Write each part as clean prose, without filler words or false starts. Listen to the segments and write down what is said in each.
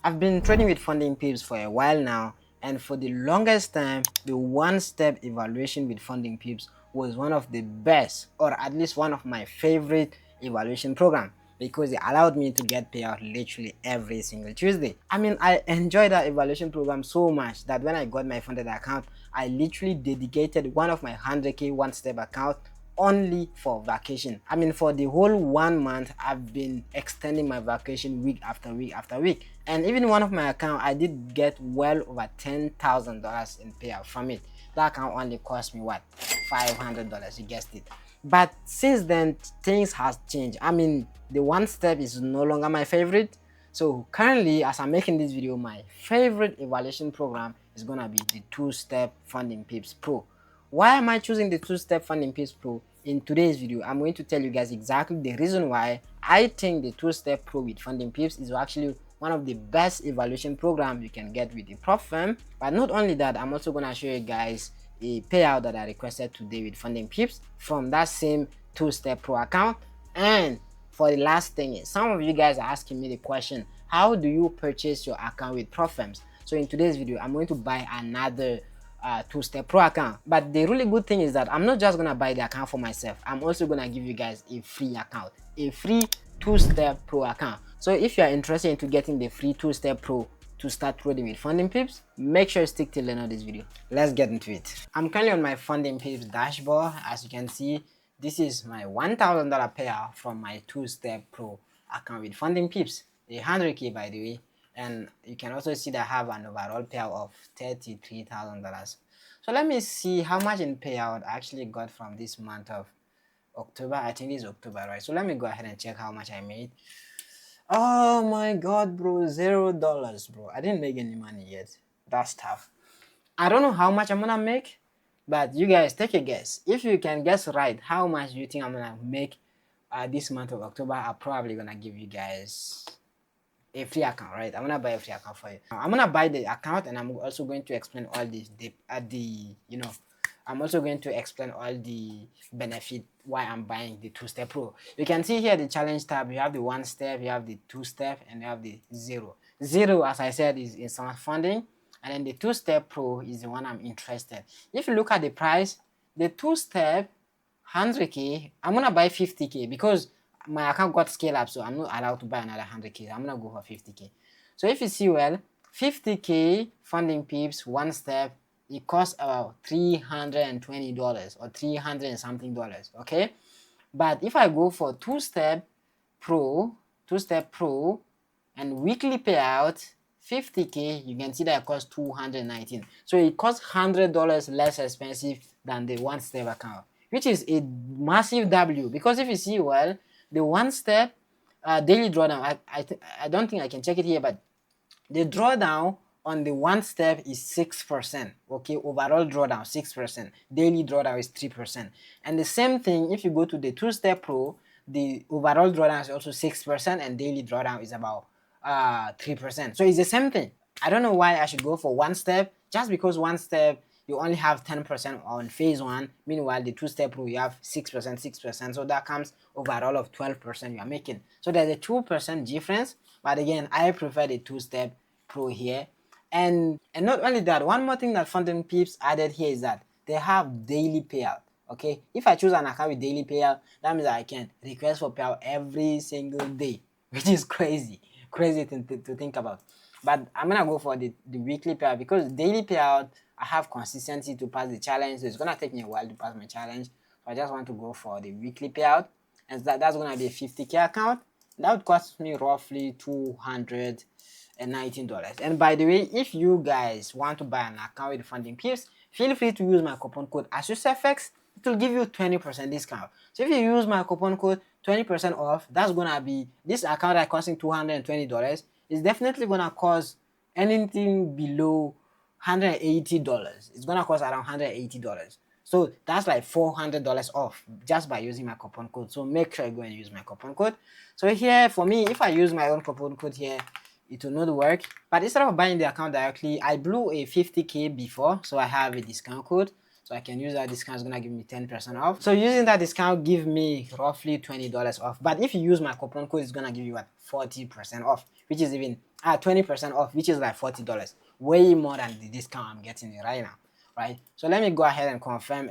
I've been trading with FundingPips for a while now, and for the longest time, the one-step evaluation with FundingPips was one of the best, or at least one of my favorite evaluation program, because it allowed me to get payout literally every single Tuesday. I mean, I enjoyed that evaluation program so much that when I got my funded account, I literally dedicated one of my 100k one-step account only for vacation. I mean, for the whole 1 month, I've been extending my vacation week after week after week. And even one of my account, I did get well over $10,000 in payout from it. That account only cost me what, $500, you guessed it. But since then, things has changed. I mean, the one step is no longer my favorite. So currently, as I'm making this video, my favorite evaluation program is gonna be the two-step FundingPips Pro. Why am I choosing the two-step FundingPips Pro? In today's video, I'm going to tell you guys exactly the reason why I think the two-step Pro with FundingPips is actually one of the best evaluation programs you can get with a prop firm. But not only that, I'm also going to show you guys a payout that I requested today with FundingPips from that same two-step Pro account. And for the last thing is, some of you guys are asking me the question, how do you purchase your account with prop firms? So in today's video, I'm going to buy another two-step Pro account. But the really good thing is that I'm not just gonna buy the account for myself, I'm also gonna give you guys a free account, a free two-step Pro account. So if you are interested into getting the free two-step Pro to start trading with FundingPips, make sure you stick till the end of this video. Let's get into it. I'm currently on my FundingPips dashboard. As you can see, this is my $1,000 payout from my two-step Pro account with FundingPips, a 100k by the way. And you can also see that I have an overall payout of $33,000. So let me see how much in payout I actually got from this month of October. I think it's October, right? So let me go ahead and check how much I made. Oh my god, bro, $0, bro. I didn't make any money yet. That's tough. I don't know how much I'm gonna make, but you guys take a guess. If you can guess right how much you think I'm gonna make this month of October, I'm probably gonna give you guys a free account, right? I'm gonna buy a free account for you. I'm gonna buy the account, and I'm also going to explain all I'm also going to explain all the benefit why I'm buying the two-step Pro. You can see here the challenge tab. You have the one step, you have the two-step, and you have the zero. Zero, as I said, is instant funding, and then the two-step Pro is the one I'm interested. If you look at the price, the two-step 100k, I'm gonna buy 50k because my account got scaled up, so I'm not allowed to buy another 100k. I'm gonna go for 50k. So if you see well, 50k FundingPips one step, it costs about $320 or 300 and something dollars. Okay, but if I go for two-step Pro, and weekly payout 50k, you can see that it costs 219. So it costs $100 less expensive than the one-step account, which is a massive W. Because if you see well, the one-step daily drawdown, I don't think I can check it here, but the drawdown on the one step is 6%. Okay, overall drawdown 6%, daily drawdown is 3%. And the same thing if you go to the two-step Pro, the overall drawdown is also 6%, and daily drawdown is about 3%. So it's the same thing. I don't know why I should go for one step, just because one step you only have 10% on phase one, meanwhile the two-step Pro you have 6%, so that comes overall of 12% you are making. So there's a 2% difference, but again, I prefer the two-step Pro here. And not only that, one more thing that FundingPips added here is that they have daily payout. Okay, if I choose an account with daily payout, that means I can request for payout every single day, which is crazy to think about. But I'm gonna go for the weekly payout, because daily payout I have consistency to pass the challenge, so it's gonna take me a while to pass my challenge. So I just want to go for the weekly payout, and that's gonna be a 50k account. That would cost me roughly $219. And by the way, if you guys want to buy an account with FundingPips, feel free to use my coupon code ASUSFX. It will give you 20% discount. So if you use my coupon code 20% off, that's gonna be, this account that costing $220 is definitely gonna cost anything below $180. It's gonna cost around $180. So that's like $400 off just by using my coupon code. So make sure you go and use my coupon code. So here for me, if I use my own coupon code here, it will not work. But instead of buying the account directly, I blew a 50k before, so I have a discount code. So I can use that discount. It's gonna give me 10% off. So using that discount give me roughly $20 off. But if you use my coupon code, it's gonna give you what, 40% off, which is even 20% off, which is like $40, way more than the discount I'm getting right now. Right? So let me go ahead and confirm.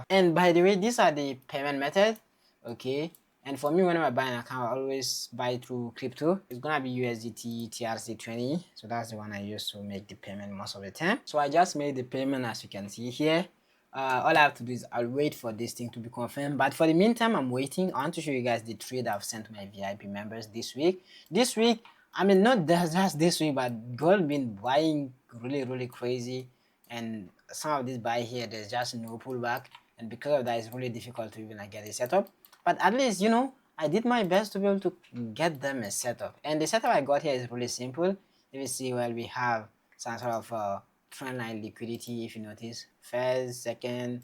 And by the way, these are the payment method. Okay. And for me, whenever I buy an account, I always buy through crypto. It's gonna be USDT TRC20. So that's the one I use to make the payment most of the time. So I just made the payment, as you can see here. All I have to do is I'll wait for this thing to be confirmed. But for the meantime, I'm waiting. I want to show you guys the trade I've sent to my VIP members this week. This week, I mean, not just this week, but gold been buying really crazy. And some of this buy here, there's just no pullback. And because of that, it's really difficult to even get it set up. But at least, you know, I did my best to be able to get them a setup. And the setup I got here is really simple. If you see, well, we have some sort of trend line liquidity, if you notice. First, second,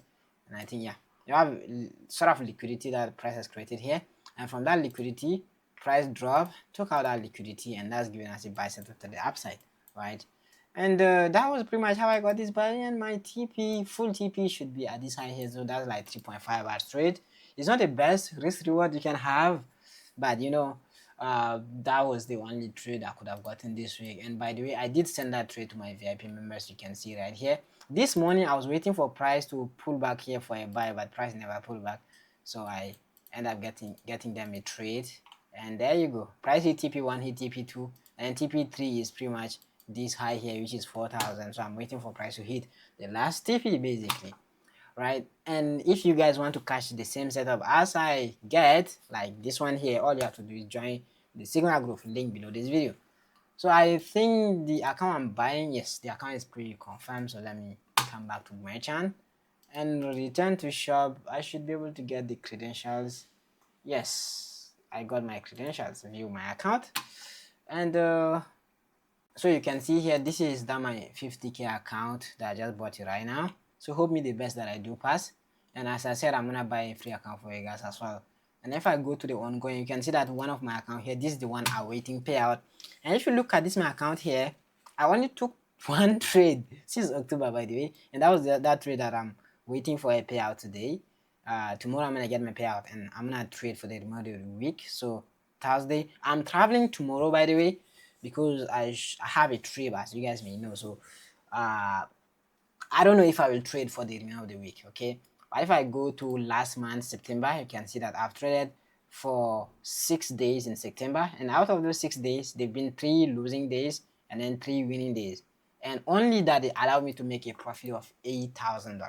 and I think, yeah. You have sort of liquidity that price has created here. And from that liquidity, price drop, took out that liquidity, and that's giving us a buy setup to the upside, right? And that was pretty much how I got this buy. And my TP, full TP should be at this high here. So that's like 3.5 hours trade. It's not the best risk reward you can have, but you know, that was the only trade I could have gotten this week. And by the way, I did send that trade to my VIP members. You can see right here. This morning I was waiting for price to pull back here for a buy, but price never pulled back, so I end up getting them a trade. And there you go. Price hit TP1, hit TP2, and TP3 is pretty much this high here, which is 4,000. So I'm waiting for price to hit the last TP basically. Right? And if you guys want to catch the same setup as I get, like this one here, all you have to do is join the Signal group link below this video. So I think the account I'm buying, yes, the account is pretty confirmed. So let me come back to merchant and return to shop. I should be able to get the credentials. Yes, I got my credentials. View my account. And so you can see here, this is my 50k account that I just bought it right now. So hope me the best that I do pass. And as I said, I'm gonna buy a free account for you guys as well. And if I go to the ongoing, you can see that one of my account here, this is the one awaiting payout. And if you look at this my account here, I only took one trade since October, by the way, and that was that trade that I'm waiting for a payout today. Tomorrow I'm gonna get my payout, and I'm gonna trade for the remainder of the week. So Thursday, I'm traveling tomorrow, by the way, because I have a trip, as you guys may know. So I don't know if I will trade for the remainder of the week, okay? But if I go to last month, September, you can see that I've traded for 6 days in September. And out of those 6 days, they've been 3 losing days and then 3 winning days. And only that they allowed me to make a profit of $8,000,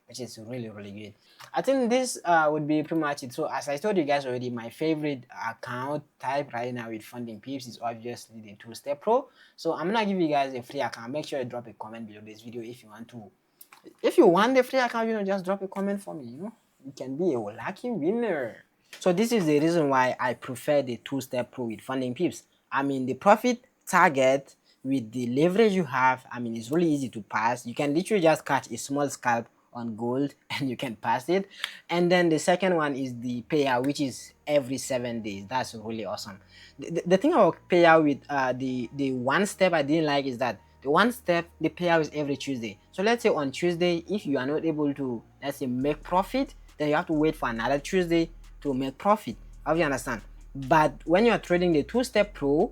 which is really good. I think this would be pretty much it. So as I told you guys already, my favorite account type right now with FundingPips is obviously the 2-Step Pro. So I'm gonna give you guys a free account. Make sure you drop a comment below this video if you want to. If you want the free account, you know, just drop a comment for me. You know, you can be a lucky winner. So this is the reason why I prefer the 2-Step Pro with FundingPips. I mean, the profit target with the leverage you have, I mean, it's really easy to pass. You can literally just catch a small scalp on gold and you can pass it. And then the second one is the payout, which is every 7 days. That's really awesome. The thing about payout with the one step I didn't like is that the one step, the payout is every Tuesday. So let's say on Tuesday, if you are not able to, let's say, make profit, then you have to wait for another Tuesday to make profit. Hope you understand. But when you are trading the 2-Step Pro,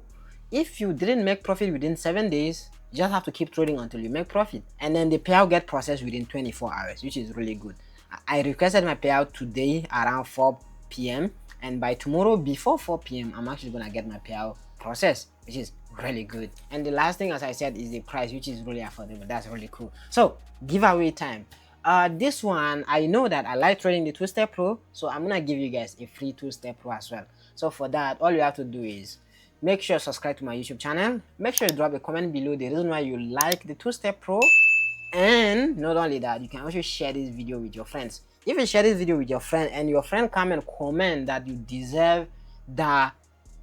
if you didn't make profit within 7 days, you just have to keep trading until you make profit. And then the payout get processed within 24 hours, which is really good. I requested my payout today around 4 p.m. And by tomorrow before 4 p.m., I'm actually going to get my payout processed, which is really good. And the last thing, as I said, is the price, which is really affordable. That's really cool. So giveaway time. This one, I know that I like trading the 2-Step Pro, so I'm going to give you guys a free 2-Step Pro as well. So for that, all you have to do is make sure you subscribe to my YouTube channel. Make sure you drop a comment below the reason why you like the 2-Step Pro. And not only that, you can also share this video with your friends. If you share this video with your friend and your friend come and comment that you deserve the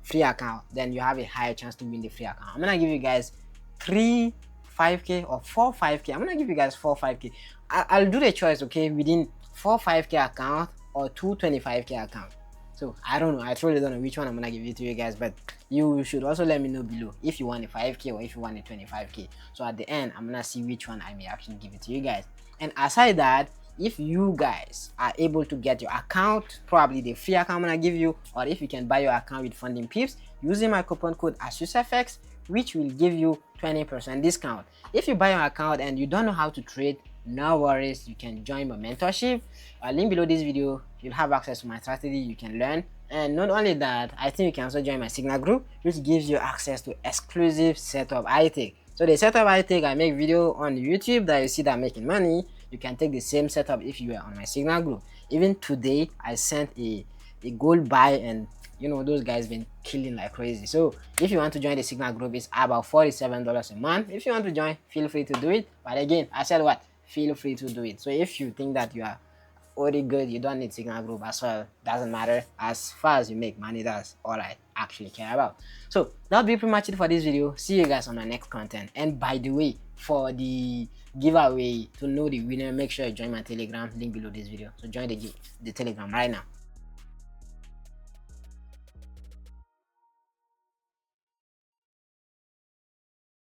free account, then you have a higher chance to win the free account. I'm gonna give you guys 3 5k or 4 5k. I'm gonna give you guys 4 5k. I'll do the choice, okay, within 4 5k account or 2 25k account. So I don't know, I truly don't know which one I'm gonna give it to you guys, but you should also let me know below if you want a 5k or if you want a 25k. So at the end, I'm gonna see which one I may actually give it to you guys. And aside that, if you guys are able to get your account, probably the free account I'm gonna give you, or if you can buy your account with FundingPips using my coupon code ASUSFX, which will give you 20% discount. If you buy your account and you don't know how to trade, no worries, you can join my mentorship. Link below this video, you'll have access to my strategy, you can learn. And not only that, I think you can also join my Signal group, which gives you access to exclusive setup I take. So the setup I take, I make video on YouTube that you see that I'm making money. You can take the same setup if you are on my Signal group. Even today, I sent a gold buy, and you know those guys been killing like crazy. So if you want to join the Signal group, it's about $47 a month. If you want to join, feel free to do it. But again, I said what? Feel free to do it. So if you think that you are already good, you don't need Signal group as well, doesn't matter. As far as you make money, that's all I actually care about. So that'll be pretty much it for this video. See you guys on my next content. And by the way, for the giveaway, to know the winner, make sure you join my Telegram, link below this video. So join the Telegram right now.